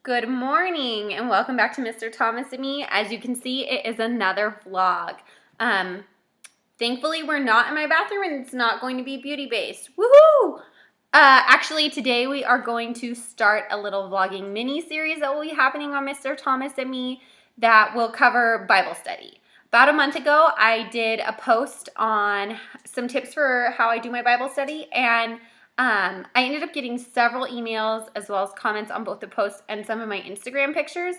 Good morning and welcome back to Mr. Thomas and me. As you can see, it is another vlog. Thankfully, we're not in my bathroom and it's not going to be beauty based. Woohoo! Actually, today we are going to start a little vlogging mini series that will be happening on Mr. Thomas and me that will cover Bible study. About a month ago, I did a post on some tips for how I do my Bible study, and I ended up getting several emails as well as comments on both the post and some of my Instagram pictures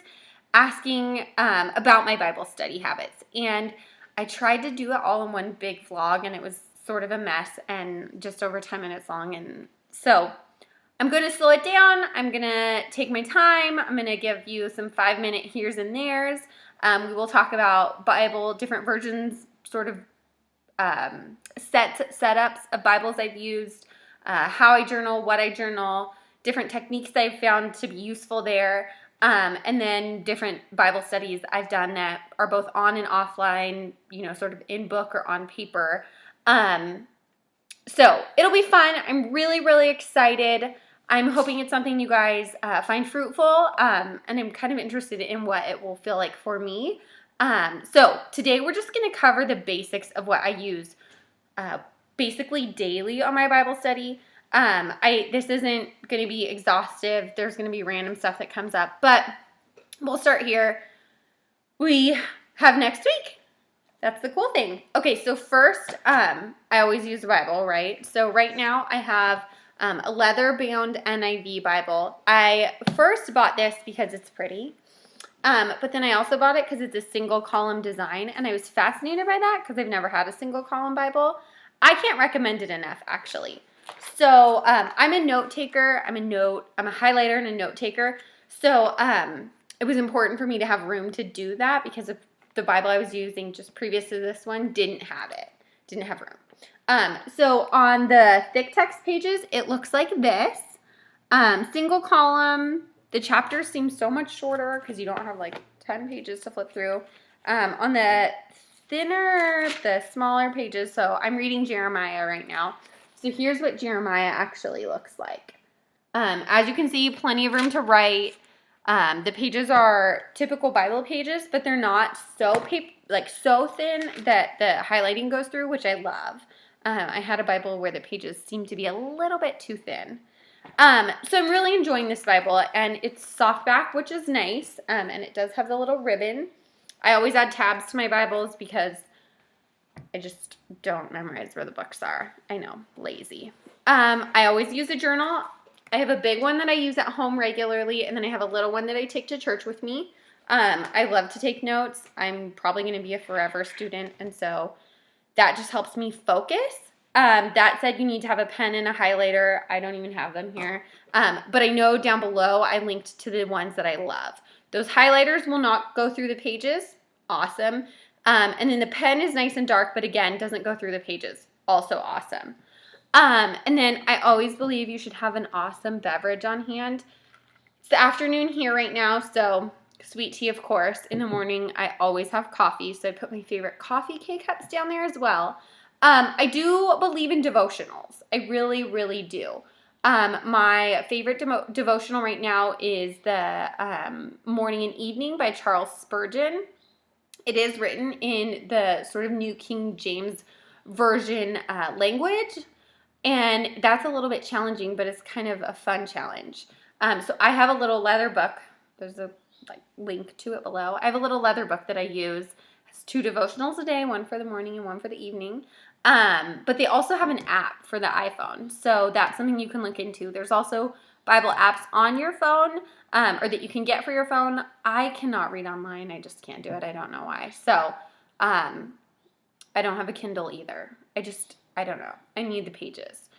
asking about my Bible study habits. And I tried to do it all in one big vlog, and it was sort of a mess and just over 10 minutes long. And so I'm going to slow it down. I'm going to take my time. I'm going to give you some 5-minute here's and there's. We will talk about Bible, different versions, sort of setups of Bibles I've used, how I journal, what I journal, different techniques I've found to be useful there, and then different Bible studies I've done that are both on and offline, sort of in book or on paper. So it'll be fun. I'm really, really excited. I'm hoping it's something you guys find fruitful, and I'm kind of interested in what it will feel like for me. So today we're just going to cover the basics of what I use basically daily on my Bible study. This isn't going to be exhaustive. There's going to be random stuff that comes up, but we'll start here. We have next week. That's the cool thing. Okay, so first, I always use the Bible, right? So right now I have a leather-bound NIV Bible. I first bought this because it's pretty, but then I also bought it because it's a single-column design, and I was fascinated by that because I've never had a single-column Bible. I can't recommend it enough, actually. So I'm a note taker. I'm a highlighter and a note taker. So it was important for me to have room to do that because the Bible I was using just previous to this one didn't have room. So on the thick text pages, it looks like this. Single column. The chapters seem so much shorter because you don't have like 10 pages to flip through. On the smaller pages, so I'm reading Jeremiah right now. So here's what Jeremiah actually looks like. As you can see, plenty of room to write. The pages are typical Bible pages, but they're not so thin that the highlighting goes through, which I love. I had a Bible where the pages seemed to be a little bit too thin. So I'm really enjoying this Bible, and it's softback, which is nice, and it does have the little ribbon. I always add tabs to my Bibles because I just don't memorize where the books are. I know, lazy. I always use a journal. I have a big one that I use at home regularly, and then I have a little one that I take to church with me. I love to take notes. I'm probably going to be a forever student, and so that just helps me focus. That said, you need to have a pen and a highlighter. I don't even have them here. But I know down below I linked to the ones that I love. Those highlighters will not go through the pages. Awesome. And then the pen is nice and dark, but again, doesn't go through the pages. Also awesome. And then I always believe you should have an awesome beverage on hand. It's the afternoon here right now, so sweet tea, of course. In the morning, I always have coffee, so I put my favorite coffee K-cups down there as well. I do believe in devotionals. I really, really do. My favorite devotional right now is the Morning and Evening by Charles Spurgeon. It is written in the sort of New King James Version language, and that's a little bit challenging, but it's kind of a fun challenge. So I have a little leather book. There's a link to it below. I have a little leather book that I use. It's 2 devotionals a day, one for the morning and one for the evening. But they also have an app for the iPhone, so that's something you can look into. There's also Bible apps on your phone, or that you can get for your phone. I cannot read online. I just can't do it. I don't know why. So, I don't have a Kindle either. I don't know. I need the pages.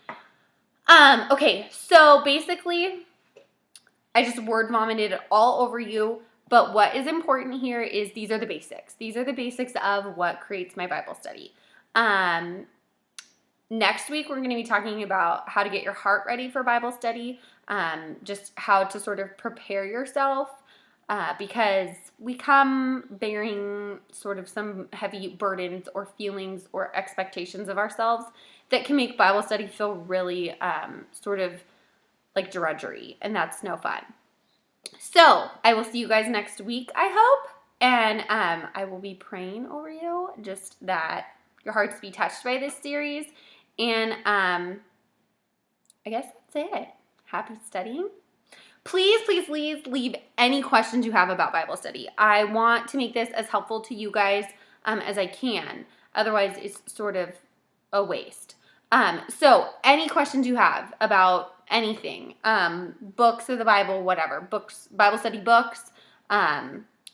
Okay, so basically, I just word vomited it all over you, but what is important here is these are the basics. These are the basics of what creates my Bible study. Next week, we're going to be talking about how to get your heart ready for Bible study, just how to sort of prepare yourself, because we come bearing sort of some heavy burdens or feelings or expectations of ourselves that can make Bible study feel really sort of like drudgery, and that's no fun. So I will see you guys next week, I hope. And I will be praying over you, just that your hearts be touched by this series. And I guess that's it. Happy studying. Please, please, please leave any questions you have about Bible study. I want to make this as helpful to you guys as I can. Otherwise, it's sort of a waste. So any questions you have about anything, books of the Bible, whatever, books, Bible study books,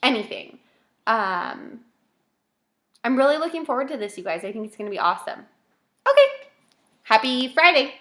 anything. I'm really looking forward to this, you guys. I think it's going to be awesome. Okay. Happy Friday.